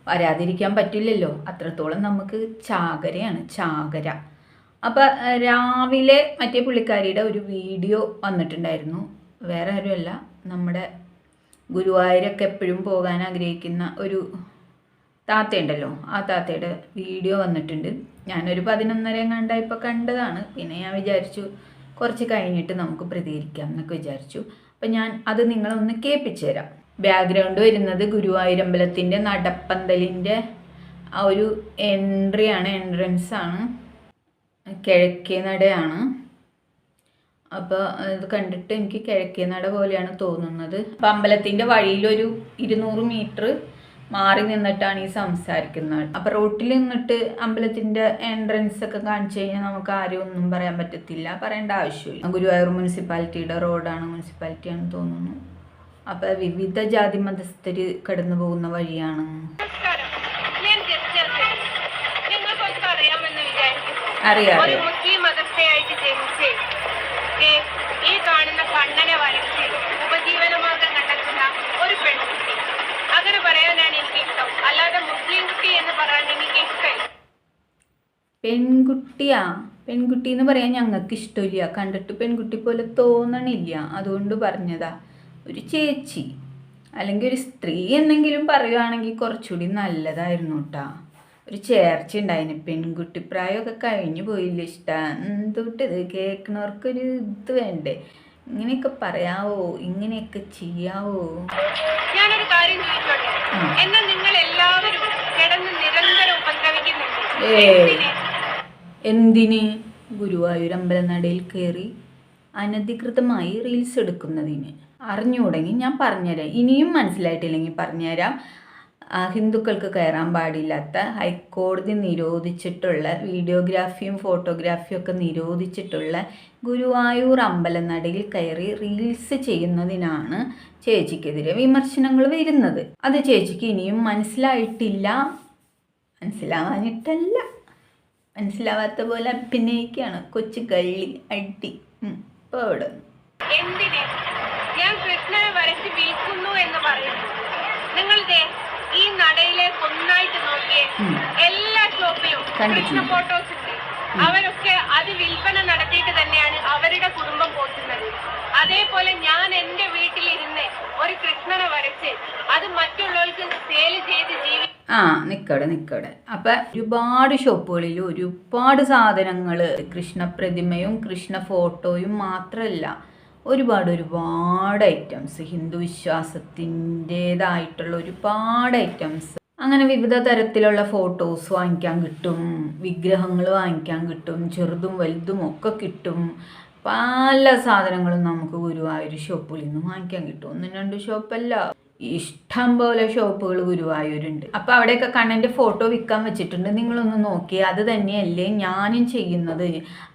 വരാതിരിക്കാൻ പറ്റില്ലല്ലോ, അത്രത്തോളം നമുക്ക് ചാകരയാണ്, ചാകര. അപ്പം രാവിലെ മറ്റേ പുള്ളിക്കാരിയുടെ ഒരു വീഡിയോ വന്നിട്ടുണ്ടായിരുന്നു. വേറെ ആരുമല്ല, നമ്മുടെ ഗുരുവായൂരൊക്കെ എപ്പോഴും പോകാൻ ആഗ്രഹിക്കുന്ന ഒരു താത്തയുണ്ടല്ലോ, ആ താത്തയുടെ വീഡിയോ വന്നിട്ടുണ്ട്. ഞാനൊരു 11:30 കണ്ടായപ്പോൾ കണ്ടതാണ്. പിന്നെ ഞാൻ വിചാരിച്ചു കുറച്ച് കഴിഞ്ഞിട്ട് നമുക്ക് പ്രതികരിക്കാം എന്നൊക്കെ വിചാരിച്ചു. അപ്പം ഞാൻ അത് നിങ്ങളൊന്ന് കേൾപ്പിച്ചു തരാം. ബാക്ക്ഗ്രൗണ്ട് വരുന്നത് ഗുരുവായൂരമ്പലത്തിൻ്റെ നടപ്പന്തലിൻ്റെ ആ ഒരു എൻട്രൻസാണ്, കിഴക്കേ നടയാണ്. അപ്പോൾ ഇത് കണ്ടിട്ട് എനിക്ക് കിഴക്കേ നട പോലെയാണ് തോന്നുന്നത്. അപ്പം അമ്പലത്തിൻ്റെ വഴിയിലൊരു 200 മീറ്റർ മാറി നിന്നിട്ടാണ് ഈ സംസാരിക്കുന്നത്. അപ്പം റോട്ടിൽ നിന്നിട്ട് അമ്പലത്തിൻ്റെ എൻട്രൻസ് ഒക്കെ കാണിച്ചു കഴിഞ്ഞാൽ നമുക്ക് ആരും ഒന്നും പറയാൻ പറ്റത്തില്ല, പറയേണ്ട ആവശ്യമില്ല. ഗുരുവായൂർ മുനിസിപ്പാലിറ്റിയുടെ റോഡാണ്, മുനിസിപ്പാലിറ്റിയാണെന്ന് തോന്നുന്നു. അപ്പം വിവിധ ജാതി മതസ്ഥർ കടന്നു പോകുന്ന വഴിയാണ്. അറിയാം, മുസ്ലിം മതസ്ഥയായിട്ട് ജനിച്ച് ഈ കാണുന്ന കണ്ണനെ വരച്ച് ഉപജീവനമാർഗം കണ്ടെത്തുന്ന ഒരു പെൺകുട്ടി, അങ്ങനെ പറയാനാണ് എനിക്കിഷ്ടം. അല്ലാതെ മുസ്ലിം കുട്ടി എന്ന് പറയാൻ എനിക്ക് ഇഷ്ടമില്ല. പെൺകുട്ടി എന്ന് പറയാൻ ഞങ്ങൾക്ക് ഇഷ്ടമില്ല, കണ്ടിട്ട് പെൺകുട്ടി പോലെ തോന്നണില്ല, അതുകൊണ്ട് പറഞ്ഞതാ. ഒരു ചേച്ചി അല്ലെങ്കിൽ ഒരു സ്ത്രീ എന്നെങ്കിലും പറയുകയാണെങ്കിൽ കുറച്ചുകൂടി നല്ലതായിരുന്നു കേട്ടാ. ഒരു ചേർച്ച ഉണ്ടായിന്. പെൺകുട്ടി പ്രായമൊക്കെ കഴിഞ്ഞു പോയില്ല. ഇഷ്ടം എന്തൊട്ടിത് കേൾക്കുന്നവർക്കൊരു ഇത് വേണ്ടേ? ഇങ്ങനെയൊക്കെ പറയാവോ, ഇങ്ങനെയൊക്കെ ചെയ്യാവോ? ഞാനൊരു കാര്യം ചോദിച്ചോട്ടെ, എന്നാ നിങ്ങൾ എല്ലാവരും കിടന്ന് നിരന്തരം ഉപദ്രവിക്കുന്നുണ്ട്. എന്തിന്? ഗുരുവായൂർ അമ്പലനടയിൽ കയറി അനധികൃതമായി റീൽസ് എടുക്കുന്നതിന്. അറിഞ്ഞുകൂടെങ്കിൽ ഞാൻ പറഞ്ഞുതരാം, ഇനിയും മനസ്സിലായിട്ടില്ലെങ്കിൽ പറഞ്ഞുതരാം. ഹിന്ദുക്കൾക്ക് കയറാൻ പാടില്ലാത്ത, ഹൈക്കോടതി നിരോധിച്ചിട്ടുള്ള, വീഡിയോഗ്രാഫിയും ഫോട്ടോഗ്രാഫിയും ഒക്കെ നിരോധിച്ചിട്ടുള്ള ഗുരുവായൂർ അമ്പലനടയിൽ കയറി റീൽസ് ചെയ്യുന്നതിനാണ് ചേച്ചിക്കെതിരെ വിമർശനങ്ങൾ വരുന്നത്. അത് ചേച്ചിക്ക് ഇനിയും മനസ്സിലായിട്ടില്ല, മനസ്സിലാവാനിട്ടല്ല, മനസ്സിലാവാത്ത പോലെ അഭിനയിക്കുകയാണ്. കൊച്ചു കള്ളി അടി. ഇപ്പോൾ അവിടെ എന്തിന് ഞാൻ കൃഷ്ണനെ വരച്ച് വിൽക്കുന്നു എന്ന് പറയുന്നു? നിങ്ങളുടെ ഈ നടയിലെ ഒന്നായിട്ട് നോക്കിയേ, എല്ലാ ഷോപ്പിലും കൃഷ്ണ ഫോട്ടോസ് ഉണ്ട്. അവരൊക്കെ അത് വിൽപ്പന നടത്തിയിട്ട് തന്നെയാണ് അവരുടെ കുടുംബം പോറ്റുന്നത്. അതേപോലെ ഞാൻ എൻ്റെ വീട്ടിലിരുന്ന് ഒരു കൃഷ്ണനെ വരച്ച് അത് മറ്റുള്ളവർക്ക് സെയിൽ ചെയ്ത് നിക്കവിടെ. അപ്പം ഒരുപാട് ഷോപ്പുകളിൽ ഒരുപാട് സാധനങ്ങൾ, കൃഷ്ണ പ്രതിമയും കൃഷ്ണ ഫോട്ടോയും മാത്രമല്ല, ഒരുപാട് ഐറ്റംസ്, ഹിന്ദു വിശ്വാസത്തിൻ്റെതായിട്ടുള്ള ഒരുപാട് ഐറ്റംസ്, അങ്ങനെ വിവിധ തരത്തിലുള്ള ഫോട്ടോസ് വാങ്ങിക്കാൻ കിട്ടും, വിഗ്രഹങ്ങൾ വാങ്ങിക്കാൻ കിട്ടും, ചെറുതും വലുതും ഒക്കെ കിട്ടും. പല സാധനങ്ങളും നമുക്ക് ഗുരുവായൂർ ഷോപ്പുകളിൽ നിന്ന് വാങ്ങിക്കാൻ കിട്ടും. 1-2 ഷോപ്പല്ല, ഇഷ്ടം പോലെ ഷോപ്പുകൾ ഗുരുവായൂരുണ്ട്. അപ്പോൾ അവിടെയൊക്കെ കണ്ണൻ്റെ ഫോട്ടോ വിൽക്കാൻ വെച്ചിട്ടുണ്ട്. നിങ്ങളൊന്ന് നോക്കിയേ, അത് തന്നെയല്ലേ ഞാനും ചെയ്യുന്നത്.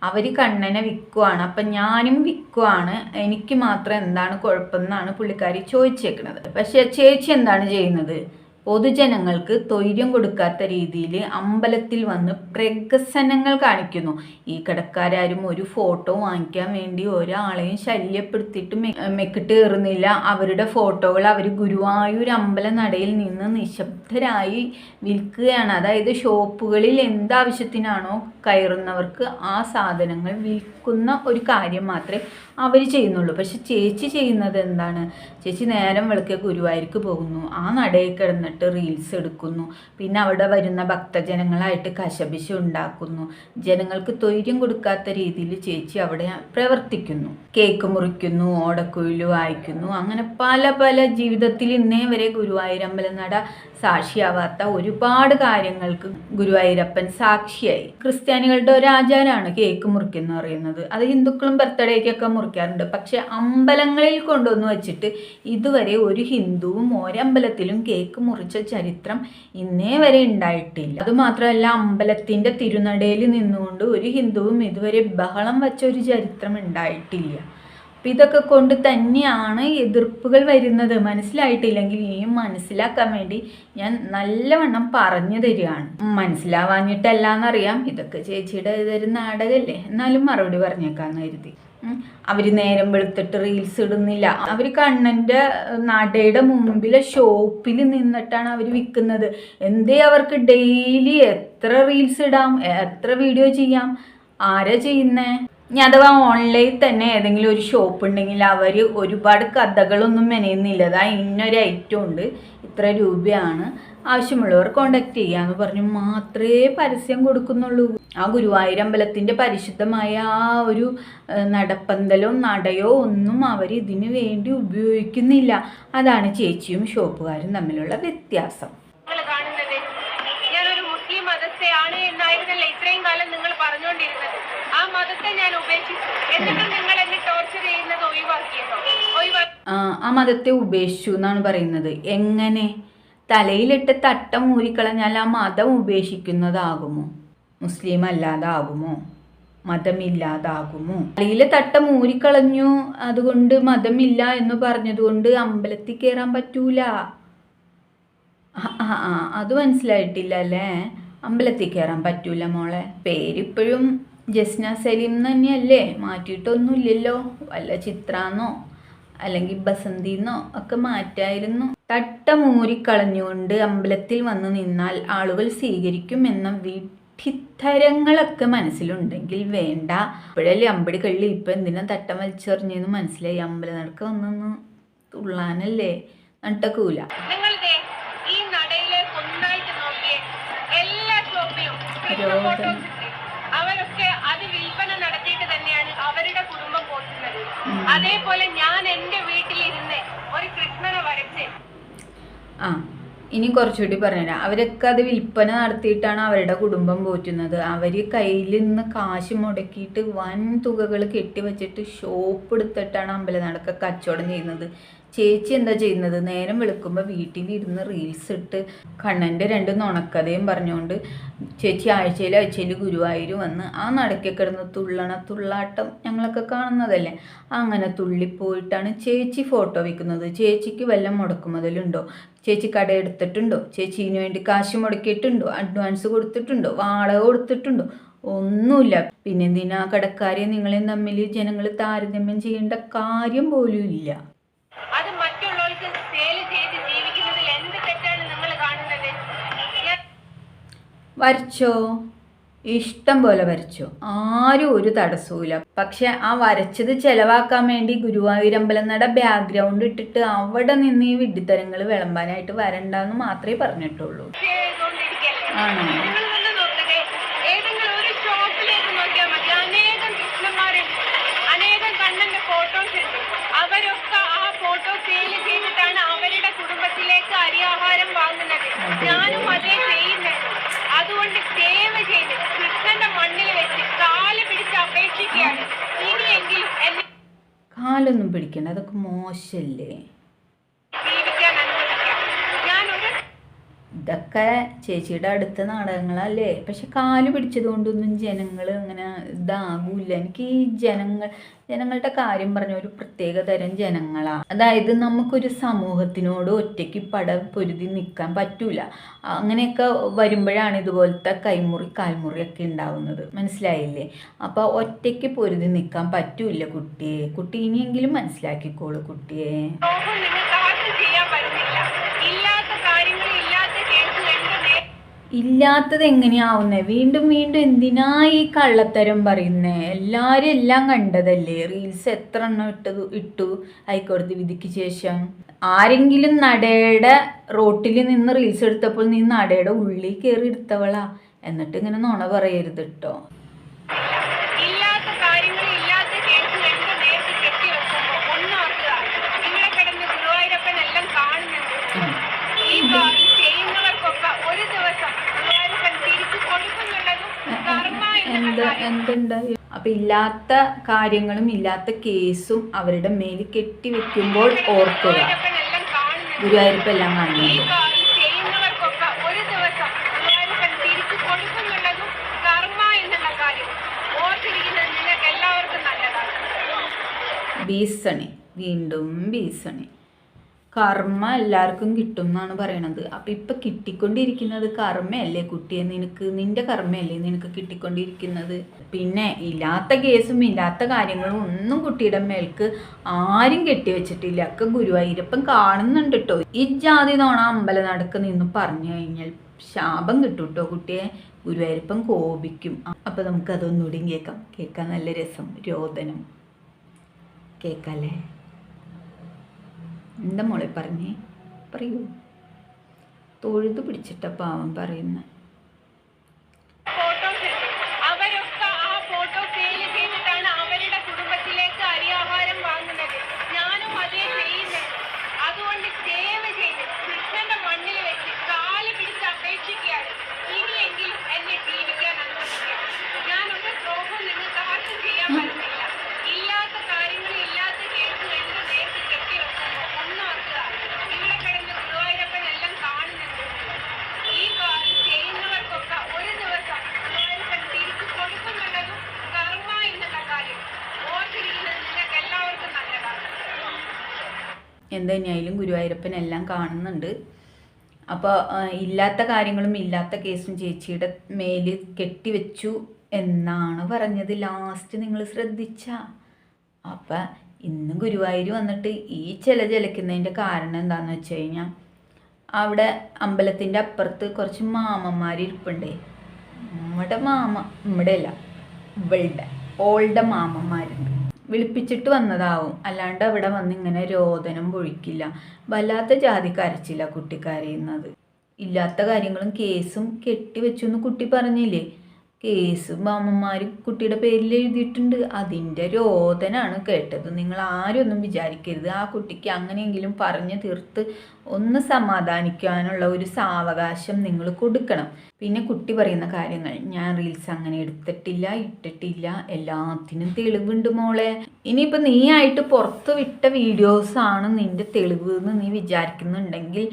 അവർ കണ്ണനെ വിൽക്കുവാണ്, അപ്പം ഞാനും വിൽക്കുവാണ്, എനിക്ക് മാത്രം എന്താണ് കുഴപ്പമെന്നാണ് പുള്ളിക്കാരി ചോദിച്ചേക്കുന്നത്. പക്ഷേ ചേച്ചി എന്താണ് ചെയ്യുന്നത്? പൊതുജനങ്ങൾക്ക് തൊയ്ര്യം കൊടുക്കാത്ത രീതിയിൽ അമ്പലത്തിൽ വന്ന് പ്രഹസനങ്ങൾ കാണിക്കുന്നു. ഈ കടക്കാരും ഒരു ഫോട്ടോ വാങ്ങിക്കാൻ വേണ്ടി ഒരാളെയും ശല്യപ്പെടുത്തിയിട്ട് മെക്കിട്ട് കയറുന്നില്ല. അവരുടെ ഫോട്ടോകൾ അവർ ഗുരുവായൂർ അമ്പലനടയിൽ നിന്ന് നിശബ്ദരായി വിൽക്കുകയാണ്. അതായത് ഷോപ്പുകളിൽ എന്താവശ്യത്തിനാണോ കയറുന്നവർക്ക് ആ സാധനങ്ങൾ വിൽക്കുന്ന ഒരു കാര്യം മാത്രമേ അവർ ചെയ്യുന്നുള്ളൂ. പക്ഷെ ചേച്ചി ചെയ്യുന്നത് എന്താണ്? ചേച്ചി നേരം വെളുക്കെ ഗുരുവായൂർക്ക് പോകുന്നു, ആ നടയിൽ കിടന്നിട്ട് റീൽസ് എടുക്കുന്നു, പിന്നെ അവിടെ വരുന്ന ഭക്തജനങ്ങളായിട്ട് കശപിശ ഉണ്ടാക്കുന്നു, ജനങ്ങൾക്ക് തൊയ്ര്യം കൊടുക്കാത്ത രീതിയിൽ ചേച്ചി അവിടെ പ്രവർത്തിക്കുന്നു. കേക്ക് മുറിക്കുന്നു, ഓടക്കുഴൽ വായിക്കുന്നു, അങ്ങനെ പല ജീവിതത്തിൽ ഇന്നേ വരെ ഗുരുവായൂരമ്പലനട സാക്ഷിയാവാത്ത ഒരുപാട് കാര്യങ്ങൾക്ക് ഗുരുവായൂരപ്പൻ സാക്ഷിയായി. ക്രിസ്ത്യാനികളുടെ ഒരു ആചാരമാണ് കേക്ക് മുറിക്കെന്ന് പറയുന്നത്. അത് ഹിന്ദുക്കളും ബർത്ത്ഡേക്കൊക്കെ മുറിക്കാറുണ്ട്. പക്ഷെ അമ്പലങ്ങളിൽ കൊണ്ടുവന്ന് വെച്ചിട്ട് ഇതുവരെ ഒരു ഹിന്ദുവും ഒരമ്പലത്തിലും കേക്ക് മുറിച്ച ചരിത്രം ഇന്നേ വരെ ഉണ്ടായിട്ടില്ല. അതുമാത്രമല്ല, അമ്പലത്തിൻ്റെ തിരുനടയിൽ നിന്നുകൊണ്ട് ഒരു ഹിന്ദുവും ഇതുവരെ ബഹളം വെച്ച ഒരു ചരിത്രം ഉണ്ടായിട്ടില്ല. അപ്പം ഇതൊക്കെ കൊണ്ട് തന്നെയാണ് എതിർപ്പുകൾ വരുന്നത്. മനസ്സിലായിട്ടില്ലെങ്കിൽ ഇനിയും മനസ്സിലാക്കാൻ വേണ്ടി ഞാൻ നല്ലവണ്ണം പറഞ്ഞു തരികയാണ്. മനസ്സിലാവാഞ്ഞിട്ടല്ല എന്നറിയാം, ഇതൊക്കെ ചേച്ചിയുടെ ഇതൊരു നാടകമല്ലേ, എന്നാലും മറുപടി പറഞ്ഞേക്കാമെന്ന് കരുതി. അവർ നേരം വെളുത്തിട്ട് റീൽസ് ഇടുന്നില്ല. അവർ കണ്ണൻ്റെ നടയുടെ മുമ്പിലെ ഷോപ്പിൽ നിന്നിട്ടാണ് അവർ വിൽക്കുന്നത്. എന്തേ അവർക്ക് ഡെയിലി എത്ര റീൽസ് ഇടാം, എത്ര വീഡിയോ ചെയ്യാം? ആരാ ചെയ്യുന്നേ? ഇനി അഥവാ ഓൺലൈനിൽ തന്നെ ഏതെങ്കിലും ഒരു ഷോപ്പ് ഉണ്ടെങ്കിൽ അവർ ഒരുപാട് കഥകളൊന്നും മെനയുന്നില്ല. അതാ ഇന്നൊരു ഐറ്റം ഉണ്ട്, ഇത്ര രൂപയാണ്, ആവശ്യമുള്ളവർ കോണ്ടാക്ട് ചെയ്യാന്ന് പറഞ്ഞു മാത്രമേ പരസ്യം കൊടുക്കുന്നുള്ളൂ. ആ ഗുരുവായൂരമ്പലത്തിൻ്റെ പരിശുദ്ധമായ ആ ഒരു നടപ്പന്തലോ നടയോ ഒന്നും അവർ ഇതിനു വേണ്ടി ഉപയോഗിക്കുന്നില്ല. അതാണ് ചേച്ചിയും ഷോപ്പുകാരും തമ്മിലുള്ള വ്യത്യാസം. ഞാനൊരു മുസ്ലിം മതത്തെയാണ് എന്നായിരുന്നല്ലോ ഇത്രയും കാലം നിങ്ങൾ പറഞ്ഞുകൊണ്ടിരുന്നത്. ആ മതത്തെ ഞാൻ ഉപേക്ഷിച്ചു, എന്നിട്ട് നിങ്ങൾ എന്നെ ടോർച്ചർ ചെയ്യുന്നത് ഒഴിവാക്കിയതോ? ആ മതത്തെ ഉപേക്ഷിച്ചു എന്നാണ് പറയുന്നത്. എങ്ങനെ? തലയിലിട്ട് തട്ടം ഊരിക്കളഞ്ഞാൽ ആ മതം ഉപേക്ഷിക്കുന്നതാകുമോ? മുസ്ലിം അല്ലാതാകുമോ? മതമില്ലാതാകുമോ? തലയിൽ തട്ടം ഊരിക്കളഞ്ഞു, അതുകൊണ്ട് മതമില്ല എന്ന് പറഞ്ഞതുകൊണ്ട് അമ്പലത്തിൽ കയറാൻ പറ്റൂല. അത് മനസ്സിലായിട്ടില്ല അല്ലേ? അമ്പലത്തിൽ കയറാൻ പറ്റൂല മോളെ. പേരിപ്പോഴും ജസ്ന സലീം തന്നെയല്ലേ, മാറ്റിയിട്ടൊന്നുമില്ലല്ലോ. വല്ല ചിത്രാന്നോ അല്ലെങ്കിൽ ബസന്തിന്നോ ഒക്കെ മാറ്റായിരുന്നു. തട്ടമൂരിക്കളഞ്ഞുകൊണ്ട് അമ്പലത്തിൽ വന്ന് നിന്നാൽ ആളുകൾ സ്വീകരിക്കും എന്ന വിഡ്ഢിത്തരങ്ങളൊക്കെ മനസ്സിലുണ്ടെങ്കിൽ വേണ്ട. ഇപ്പോഴല്ലേ അമ്പടി കള്ളി, ഇപ്പം എന്തിനാ തട്ടം വലിച്ചെറിഞ്ഞെന്ന് മനസ്സിലായി. അമ്പലം നടക്ക വന്നൊന്ന് തുള്ളാനല്ലേ, നട്ടക്കൂല. ഈ നടയിലെ ഒന്നായിട്ട് നോക്കിയേ, എല്ലാ ഷോപ്പിലും അവരൊക്കെ അത് വിൽപ്പന നടത്തിയിട്ട് തന്നെയാണ് അവരുടെ കുടുംബം പോറ്റുന്നത്. അതേപോലെ ഞാൻ എൻ്റെ വീട്ടിലിരുന്ന് ഒരു കൃഷ്ണനെ വരച്ച് ഇനി കുറച്ചുകൂടി പറഞ്ഞുതരാം. അവരൊക്കെ അത് വിൽപ്പന നടത്തിയിട്ടാണ് അവരുടെ കുടുംബം പോറ്റുന്നത്. അവർ കയ്യിൽ നിന്ന് കാശ് മുടക്കിയിട്ട് വൻ തുകകൾ കെട്ടിവെച്ചിട്ട് ഷോപ്പ് എടുത്തിട്ടാണ് അമ്പലം നടക്ക കച്ചവടം ചെയ്യുന്നത്. ചേച്ചി എന്താ ചെയ്യുന്നത്? നേരം വെളുക്കുമ്പോൾ വീട്ടിലിരുന്ന് റീൽസ് ഇട്ട് കണ്ണൻ്റെ 2 നുണക്കഥയും പറഞ്ഞുകൊണ്ട് ചേച്ചി ആഴ്ചയിൽ ഗുരുവായൂർ വന്ന് ആ നടക്കെ കിടന്ന് തുള്ളാട്ടം ഞങ്ങളൊക്കെ കാണുന്നതല്ലേ. അങ്ങനെ തുള്ളിപ്പോയിട്ടാണ് ചേച്ചി ഫോട്ടോ വയ്ക്കുന്നത്. ചേച്ചിക്ക് വല്ല മുടക്കുമുതലുണ്ടോ? ചേച്ചി കട എടുത്തിട്ടുണ്ടോ? ചേച്ചീന് വേണ്ടി കാശ് മുടക്കിയിട്ടുണ്ടോ? അഡ്വാൻസ് കൊടുത്തിട്ടുണ്ടോ? വാടക കൊടുത്തിട്ടുണ്ടോ? ഒന്നുമില്ല. പിന്നെന്തിനാ കടക്കാരെ നിങ്ങളെയും തമ്മിൽ ജനങ്ങൾ താരതമ്യം ചെയ്യേണ്ട കാര്യം പോലും ഇല്ല. അത് മറ്റുള്ളവർക്ക് സെയിൽ ചെയ്ത് ജീവിക്കുന്നതിൽ എന്ത് തെറ്റാണ് നിങ്ങൾ കാണുന്നത്? വരച്ചോ, ഇഷ്ടം പോലെ വരച്ചോ, ആരും ഒരു തടസ്സവുമില്ല. പക്ഷെ ആ വരച്ചത് ചെലവാക്കാൻ വേണ്ടി ഗുരുവായൂരമ്പലം നട ബാക്ക്ഗ്രൗണ്ട് ഇട്ടിട്ട് അവിടെ നിന്ന് ഈ വിഡ്ഢിത്തരങ്ങൾ വിളമ്പാനായിട്ട് വരണ്ടെന്ന് മാത്രമേ പറഞ്ഞിട്ടുള്ളൂ. ആണോ? അവരൊക്കെ ആ ഫോട്ടോ സെയിൽ ചെയ്തിട്ടാണ് അവരുടെ കുടുംബത്തിലേക്ക് അരിയാഹാരം വാങ്ങുന്നത്. ഞാനും അതേ ചെയ്യുന്നത്. അതുകൊണ്ട് സേവ് ചെയ്ത് കൃഷ്ണന്റെ മണ്ണിൽ വെച്ച് കാല് പിടിച്ച് അപേക്ഷിക്കുകയാണ്. ഇനിയെങ്കിലും എന്നെ കാലൊന്നും പിടിക്കണ്ട, അതൊക്കെ മോശല്ലേ. ജീവിക്കാൻ അനുവദിക്കാം. ഞാനൊരു ഇതൊക്കെ ചേച്ചിയുടെ അടുത്ത നാടകങ്ങളല്ലേ. പക്ഷെ കാല് പിടിച്ചത് കൊണ്ടൊന്നും ജനങ്ങൾ അങ്ങനെ ഇതാകൂല. എനിക്ക് ഈ ജനങ്ങളുടെ കാര്യം പറഞ്ഞ ഒരു പ്രത്യേക തരം ജനങ്ങളാണ്. അതായത് നമുക്കൊരു സമൂഹത്തിനോട് ഒറ്റയ്ക്ക് പൊരുതി നിൽക്കാൻ പറ്റൂല. അങ്ങനെയൊക്കെ വരുമ്പോഴാണ് ഇതുപോലത്തെ കൈമുറി കാൽമുറിയൊക്കെ ഉണ്ടാവുന്നത്. മനസ്സിലായില്ലേ? അപ്പോൾ ഒറ്റയ്ക്ക് പൊരുതി നിൽക്കാൻ പറ്റൂല കുട്ടി ഇനിയെങ്കിലും മനസ്സിലാക്കിക്കോളൂ കുട്ടിയെ. ഇല്ലാത്തത് എങ്ങനെയാവുന്നേ? വീണ്ടും എന്തിനാ ഈ കള്ളത്തരം പറയുന്നേ? എല്ലാവരും എല്ലാം കണ്ടതല്ലേ. റീൽസ് എത്ര എണ്ണം ഇട്ടു ഹൈക്കോടതി വിധിക്ക് ശേഷം. ആരെങ്കിലും നടയുടെ റോട്ടിൽ നിന്ന് റീൽസ് എടുത്തപ്പോൾ നീ നടയുടെ ഉള്ളിൽ കയറി എടുത്തവളാ. എന്നിട്ട് ഇങ്ങനെ നുണ പറയരുത് കേട്ടോ. എന്തുണ്ടായി? അപ്പൊ ഇല്ലാത്ത കാര്യങ്ങളും ഇല്ലാത്ത കേസും അവരുടെ മേൽ കെട്ടിവെക്കുമ്പോൾ ഓർക്കുക, ഗുരുവായൂരപ്പൻ എല്ലാം കാണുന്നുണ്ട്. ഭീഷണി, വീണ്ടും ഭീഷണി. കർമ്മ എല്ലാവർക്കും കിട്ടും എന്നാണ് പറയണത്. അപ്പം ഇപ്പം കിട്ടിക്കൊണ്ടിരിക്കുന്നത് കർമ്മയല്ലേ കുട്ടിയെ, നിന്റെ കർമ്മയല്ലേ നിനക്ക് കിട്ടിക്കൊണ്ടിരിക്കുന്നത്. പിന്നെ ഇല്ലാത്ത കേസും ഇല്ലാത്ത കാര്യങ്ങളും ഒന്നും കുട്ടിയുടെ മേൽക്ക് ആരും കെട്ടിവെച്ചിട്ടില്ല. ഒക്കെ ഗുരുവായൂരപ്പൻ കാണുന്നുണ്ട് കേട്ടോ. ഈ ജാതി നോണ അമ്പല നടക്ക് നിന്ന് പറഞ്ഞു കഴിഞ്ഞാൽ ശാപം കിട്ടും കേട്ടോ കുട്ടിയെ. ഗുരുവായൂരപ്പൻ കോപിക്കും. അപ്പം നമുക്കതൊന്നുകൂടി കേൾക്കാൻ നല്ല രസം. രോദനം കേൾക്കാല്ലേ? എന്താ മോളെ പറഞ്ഞേ, പറയൂ. തൊഴുതു പിടിച്ചിട്ട പാവം പറയുന്ന അവരൊക്കെ ആ ഫോട്ടോ സെയിൽ ചെയ്തിട്ടാണ് അവരുടെ കുടുംബത്തിലേക്ക് അരിയാഹാരം വാങ്ങുന്നത്. ഞാനും അതേ ചെയ്യുന്നത്. അതുകൊണ്ട് ദയവ് ചെയ്ത് കൃഷ്ണന്റെ മണ്ണിൽ വെച്ച് കാല് പിടിച്ച് അപേക്ഷിക്കുകയാണ്, ഇനിയെങ്കിലും എന്നെ ജീവിക്കാൻ അനുവദിക്കുക. ഞാനൊരു ദ്രോഹം നിങ്ങൾക്ക് ആർക്കും ചെയ്യാൻ പറ്റുന്നില്ല. ഇല്ലാത്ത കാര്യങ്ങൾ ഇല്ലാത്ത കേസ് എന്റെ നേരത്തെ കെട്ടിവെക്കുമ്പോൾ ഒന്നാക്കുക. ഇവിടെ കിടന്ന് ഗുരുവായൂരപ്പൻ എല്ലാം കാണുന്നുണ്ട്. ഈ കാര്യം ചെയ്യുന്നവർക്കൊക്കെ ഒരു ദിവസം ഗുരുവായൂരപ്പൻ തിരിച്ചു കൊടുക്കുന്നുള്ളതും കർമ്മ എന്നുള്ള കാര്യം ഓർത്തിരിക്കുന്നത് നിങ്ങൾക്ക് എല്ലാവർക്കും നല്ലതാണ്. എന്തുതന്നെയായാലും ഗുരുവായൂരപ്പൻ എല്ലാം കാണുന്നുണ്ട്. അപ്പോൾ ഇല്ലാത്ത കാര്യങ്ങളും ഇല്ലാത്ത കേസും ചേച്ചിയുടെ മേല് കെട്ടിവെച്ചു എന്നാണ് പറഞ്ഞത്. ലാസ്റ്റ് നിങ്ങൾ ശ്രദ്ധിച്ച. അപ്പം ഇന്ന് ഗുരുവായൂർ വന്നിട്ട് ഈ ചിലയ്ക്കുന്നതിൻ്റെ കാരണം എന്താണെന്ന് വെച്ച് കഴിഞ്ഞാൽ, അവിടെ അമ്പലത്തിൻ്റെ അപ്പുറത്ത് കുറച്ച് മാമന്മാരിരിപ്പുണ്ടേ. നമ്മുടെ നമ്മുടെ അല്ല, ഇവളുടെ ഓളുടെ മാമന്മാരുണ്ട്. വിളിപ്പിച്ചിട്ട് വന്നതാവും, അല്ലാണ്ട് അവിടെ വന്ന് ഇങ്ങനെ രോദനം പൊഴിക്കില്ല. വല്ലാത്ത ജാതി കരച്ചില്ല കുട്ടി കരയുന്നത്. ഇല്ലാത്ത കാര്യങ്ങളും കേസും കെട്ടിവെച്ചു എന്ന് കുട്ടി പറഞ്ഞില്ലേ. കേസ് മാമന്മാർ കുട്ടിയുടെ പേരിൽ എഴുതിയിട്ടുണ്ട്. അതിൻ്റെ രോദനാണ് കേട്ടത്. നിങ്ങൾ ആരും ഒന്നും വിചാരിക്കരുത്. ആ കുട്ടിക്ക് അങ്ങനെയെങ്കിലും പറഞ്ഞ് തീർത്ത് ഒന്ന് സമാധാനിക്കാനുള്ള ഒരു സാവകാശം നിങ്ങൾ കൊടുക്കണം. പിന്നെ കുട്ടി പറയുന്ന കാര്യങ്ങൾ, ഞാൻ റീൽസ് അങ്ങനെ എടുത്തിട്ടില്ല, ഇട്ടിട്ടില്ല, എല്ലാത്തിനും തെളിവുണ്ട് മോളെ. ഇനിയിപ്പോൾ നീ ആയിട്ട് പുറത്ത് വിട്ട വീഡിയോസാണ് നിൻ്റെ തെളിവ് എന്ന് നീ വിചാരിക്കുന്നുണ്ടെങ്കിൽ,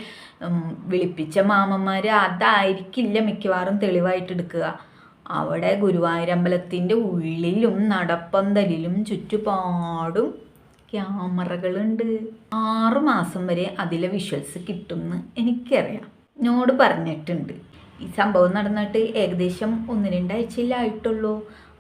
വിളിപ്പിച്ച മാമന്മാർ അതായിരിക്കില്ല മിക്കവാറും തെളിവായിട്ട് എടുക്കുക. അവിടെ ഗുരുവായൂരമ്പലത്തിൻ്റെ ഉള്ളിലും നടപ്പന്തലിലും ചുറ്റുപാടും ക്യാമറകളുണ്ട്. 6 മാസം വരെ അതിലെ വിഷ്വൽസ് കിട്ടുമെന്ന് എനിക്കറിയാം. എന്നോട് പറഞ്ഞിട്ടുണ്ട്. ഈ സംഭവം നടന്നിട്ട് ഏകദേശം 1-2 ആഴ്ചയിലേ ആയിട്ടുള്ളൂ.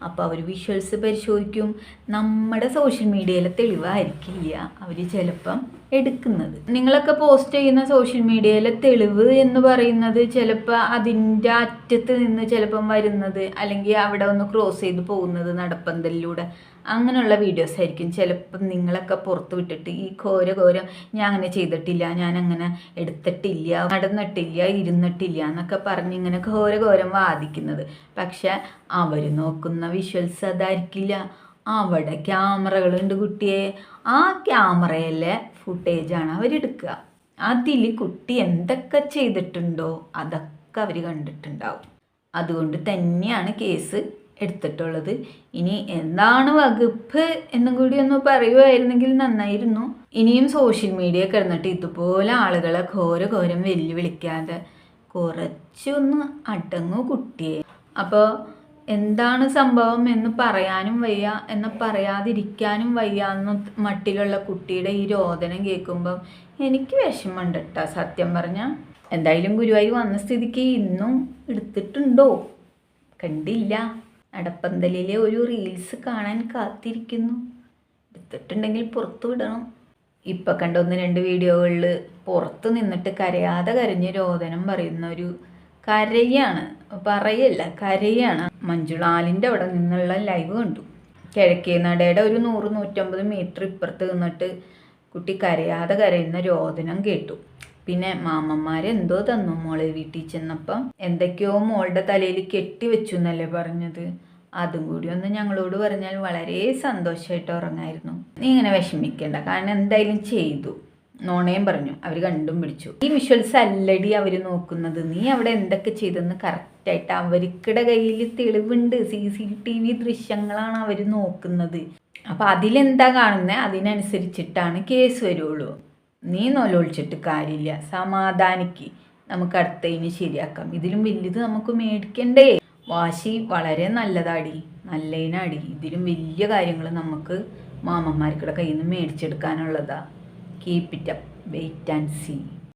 അപ്പോൾ അവർ വിഷ്വൽസ് പരിശോധിക്കും. നമ്മുടെ സോഷ്യൽ മീഡിയയിലെ തെളിവായിരിക്കില്ല അവർ ചിലപ്പം എടുക്കുന്നത്. നിങ്ങളൊക്കെ പോസ്റ്റ് ചെയ്യുന്ന സോഷ്യൽ മീഡിയയിലെ തെളിവ് എന്ന് പറയുന്നത് ചിലപ്പോൾ അതിൻ്റെ അറ്റത്ത് നിന്ന് ചിലപ്പം വരുന്നത്, അല്ലെങ്കിൽ അവിടെ ഒന്ന് ക്രോസ് ചെയ്ത് പോകുന്നത് നടപ്പന്തലിലൂടെ, അങ്ങനെയുള്ള വീഡിയോസ് ആയിരിക്കും ചിലപ്പം നിങ്ങളൊക്കെ പുറത്ത് വിട്ടിട്ട് ഈ ഘോരം ഞാൻ അങ്ങനെ ചെയ്തിട്ടില്ല, ഞാൻ അങ്ങനെ എടുത്തിട്ടില്ല, നടന്നിട്ടില്ല, ഇരുന്നിട്ടില്ല എന്നൊക്കെ പറഞ്ഞ് ഇങ്ങനെ ഘോരം വാദിക്കുന്നത്. പക്ഷെ അവർ നോക്കുന്ന വിഷ്വൽസ് അതായിരിക്കില്ല. അവിടെ ക്യാമറകളുണ്ട് കുട്ടിയെ. ആ ക്യാമറയിലെ ഫുട്ടേജാണ് അവരെടുക്കുക. അതിൽ കുട്ടി എന്തൊക്കെ ചെയ്തിട്ടുണ്ടോ അതൊക്കെ അവർ കണ്ടിട്ടുണ്ടാവും. അതുകൊണ്ട് തന്നെയാണ് കേസ് എടുത്തിട്ടുള്ളത്. ഇനി എന്താണ് വകുപ്പ് എന്നും കൂടി ഒന്ന് പറയുമായിരുന്നെങ്കിൽ നന്നായിരുന്നു. ഇനിയും സോഷ്യൽ മീഡിയ കിടന്നിട്ട് ഇതുപോലെ ആളുകളെ ഘോരം വെല്ലുവിളിക്കാതെ കുറച്ചൊന്ന് അടങ്ങു കുട്ടിയെ. അപ്പോൾ എന്താണ് സംഭവം എന്ന് പറയാനും വയ്യ, എന്ന് പറയാതിരിക്കാനും വയ്യ എന്ന് മട്ടിലുള്ള കുട്ടിയുടെ ഈ രോദനം കേൾക്കുമ്പം എനിക്ക് വിഷമമുണ്ട് കേട്ടോ സത്യം പറഞ്ഞാൽ. എന്തായാലും ഗുരുവായൂർ വന്ന സ്ഥിതിക്ക് ഇന്നും എടുത്തിട്ടുണ്ടോ? കണ്ടില്ല. നടപ്പന്തലിലെ ഒരു റീൽസ് കാണാൻ കാത്തിരിക്കുന്നു. എടുത്തിട്ടുണ്ടെങ്കിൽ പുറത്തു വിടണം. ഇപ്പം കണ്ട 1-2 വീഡിയോകളിൽ പുറത്ത് നിന്നിട്ട് കരയാതെ കരഞ്ഞ് രോദനം പറയുന്ന ഒരു കരയാണ്. മഞ്ജുളാലിൻ്റെ അവിടെ നിന്നുള്ള ലൈവ് കണ്ടു. കിഴക്കേ നടയുടെ ഒരു 100-150 മീറ്റർ ഇപ്പുറത്ത് നിന്നിട്ട് കുട്ടി കരയാതെ കരയുന്ന രോദനം കേട്ടു. പിന്നെ മാമന്മാരെന്തോ തന്നു മോളെ വീട്ടിൽ ചെന്നപ്പം. എന്തൊക്കെയോ മോളുടെ തലയിൽ കെട്ടിവെച്ചു എന്നല്ലേ പറഞ്ഞത്. അതും കൂടി ഒന്ന് ഞങ്ങളോട് പറഞ്ഞാൽ വളരെ സന്തോഷമായിട്ട് ഉറങ്ങായിരുന്നു. നീ ഇങ്ങനെ വിഷമിക്കേണ്ട, കാരണം എന്തായാലും ചെയ്തു. നോണയും പറഞ്ഞു, അവർ കണ്ടും പിടിച്ചു. ഈ വിഷ്വൽസ് അല്ലടി അവർ നോക്കുന്നത്. നീ അവിടെ എന്തൊക്കെ ചെയ്തെന്ന് കറക്റ്റായിട്ട് അവർക്കിടെ കയ്യിൽ തെളിവുണ്ട്. CCTV ദൃശ്യങ്ങളാണ് അവർ നോക്കുന്നത്. അപ്പം അതിലെന്താ കാണുന്നത് അതിനനുസരിച്ചിട്ടാണ് കേസ് വരുള്ളൂ. നീ നൊലൊളിച്ചിട്ട് കാര്യമില്ല, സമാധാനിക്ക്. നമുക്ക് അടുത്തതിന് ശരിയാക്കാം. ഇതിലും വലുത് നമുക്ക് മേടിക്കണ്ടേ? വാശി വളരെ നല്ലതാടി, നല്ലതിനാടി. ഇതിലും വലിയ കാര്യങ്ങൾ നമുക്ക് മാമന്മാർക്കിടെ കയ്യിൽ നിന്ന് മേടിച്ചെടുക്കാനുള്ളതാ. Keep it up. Wait and see.